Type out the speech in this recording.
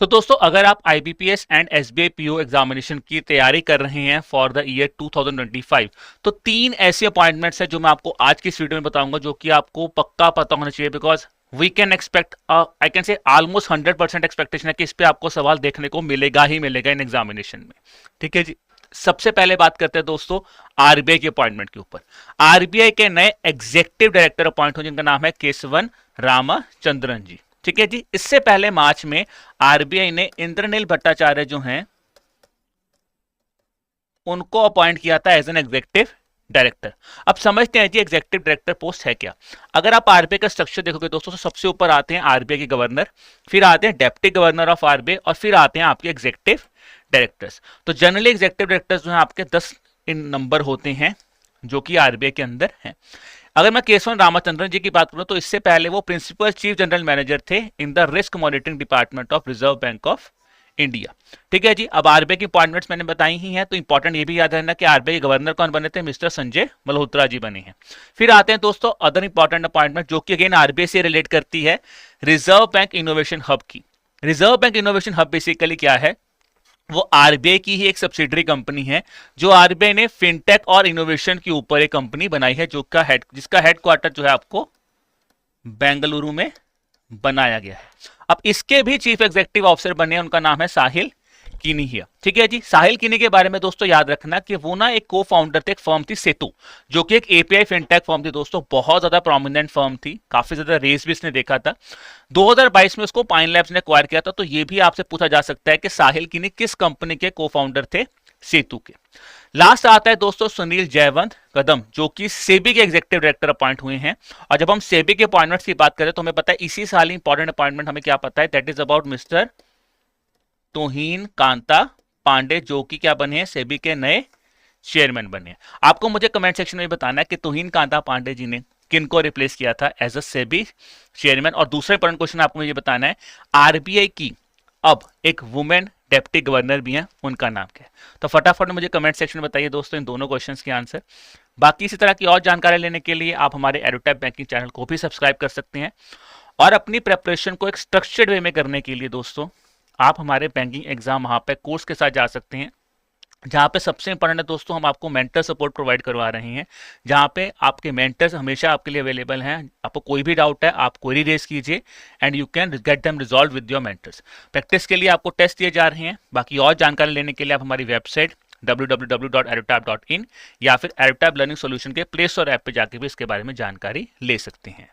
तो दोस्तों अगर आप IBPS and SBI PO examination की तैयारी कर रहे हैं फॉर द ईयर 2025, तो 3 ऐसी अपॉइंटमेंट्स हैं जो मैं आपको आज की इस वीडियो में बताऊंगा, जो कि आपको पक्का पता होना चाहिए। Because we can expect, I can say almost 100% expectation है कि इस पे आपको सवाल देखने को मिलेगा ही मिलेगा इन एग्जामिनेशन में। ठीक है जी। सबसे पहले बात करते हैं दोस्तों आरबीआई के अपॉइंटमेंट के ऊपर। आरबीआई के नए एग्जीक्यूटिव डायरेक्टर अपॉइंट हुए जिनका नाम है केशवन रामचंद्रन जी। ठीक है जी। इससे पहले मार्च में आरबीआई ने इंद्रनील भट्टाचार्य जो हैं उनको अपॉइंट किया था एज एन एग्जीक्यूटिव डायरेक्टर। अब समझते हैं जी एग्जीक्यूटिव डायरेक्टर पोस्ट है क्या। अगर आप आरबीआई का स्ट्रक्चर देखोगे दोस्तों, तो सबसे ऊपर आते हैं आरबीआई के गवर्नर, फिर आते हैं डेप्टी गवर्नर ऑफ आरबीआई, और फिर आते हैं आपके एग्जीक्यूटिव डायरेक्टर्स। तो जनरली एग्जीक्यूटिव डायरेक्टर्स जो है आपके 10 इन नंबर होते हैं जो कि आरबीआई के अंदर हैं। अगर मैं केशवन रामचंद्रन जी की बात करूं तो इससे पहले वो प्रिंसिपल चीफ जनरल मैनेजर थे in the risk monitoring department of reserve bank of India. ठीक है जी। अब आरबीआई की अपॉइंटमेंट्स मैंने बताई ही हैं, तो इंपॉर्टेंट ये भी याद रखना कि आरबीआई गवर्नर कौन बने थे, मिस्टर संजय मल्होत्रा जी बने हैं। फिर आते हैं दोस्तों अदर इंपॉर्टेंट अपॉइंटमेंट जो कि अगेन आरबीआई से रिलेट करती है, रिजर्व बैंक इनोवेशन हब की। Reserve bank innovation hub basically क्या है, वो आरबीआई की ही एक सब्सिडरी कंपनी है, जो आरबीआई ने फिनटेक और इनोवेशन के ऊपर एक कंपनी बनाई है, जिसका हेडक्वार्टर जो है आपको बेंगलुरु में बनाया गया है। अब इसके भी चीफ एग्जीक्यूटिव ऑफिसर बने, उनका नाम है साहिल किनिहिया। ठीक है जी। साहिल किनी के बारे में दोस्तों याद रखना कि वो ना एक को फाउंडर थे, एक फर्म थी सेतु, जो कि एक एपीआई फिनटेक फर्म थी दोस्तों, बहुत ज्यादा प्रोमिनेंट फर्म थी, काफी ज्यादा रेस भी इसने देखा था। 2022 में उसको पाइन लैब्स ने एक्वायर किया था। तो ये भी आपसे पूछा जा सकता है कि साहिल किनी किस कंपनी के को फाउंडर थे, सेतु के। लास्ट आता है दोस्तों सुनील जयवंत कदम, जो कि सेबी के एग्जीक्यूटिव डायरेक्टर अपॉइंट हुए हैं। और जब हम सेबी के अपॉइंटमेंट्स की बात करें तो हमें पता है इसी साल इंपॉर्टेंट अपॉइंटमेंट हमें क्या पता है, दैट इज अबाउट मिस्टर तुहिन कांता पांडे, जो कि क्या बने हैं, सेबी के नए चेयरमैन बने हैं। आपको मुझे कमेंट सेक्शन में बताना है कि तुहिन कांता पांडे जी ने किनको रिप्लेस किया था एज अ सेबी चेयरमैन। और दूसरा इंपॉर्टेंट क्वेश्चन आपको मुझे बताना है, आरबीआई की अब एक वुमेन डेप्टी गवर्नर भी हैं, उनका नाम क्या है। तो फटाफट मुझे कमेंट सेक्शन में बताइए दोस्तों इन दोनों क्वेश्चंस के आंसर। बाकी इसी तरह की और जानकारी लेने के लिए आप हमारे एडोटैप बैंकिंग चैनल को भी सब्सक्राइब कर सकते हैं। और अपनी प्रेपरेशन को एक स्ट्रक्चर्ड वे में करने के लिए दोस्तों आप हमारे बैंकिंग एग्जाम वहां पे कोर्स के साथ जा सकते हैं, जहाँ पे सबसे इंपॉर्टेंट है दोस्तों, हम आपको मेंटर सपोर्ट प्रोवाइड करवा रहे हैं, जहाँ पे आपके मेंटर्स हमेशा आपके लिए अवेलेबल हैं। आपको कोई भी डाउट है आप क्वेरी रेज कीजिए and you can get them resolve with your mentors. Practice के लिए आपको टेस्ट दिए जा रहे हैं। बाकी और जानकारी लेने के लिए आप हमारी वेबसाइट www.edutap.in या फिर edutap लर्निंग सोल्यूशन के प्ले स्टोर ऐप पे जाके भी इसके बारे में जानकारी ले सकते हैं।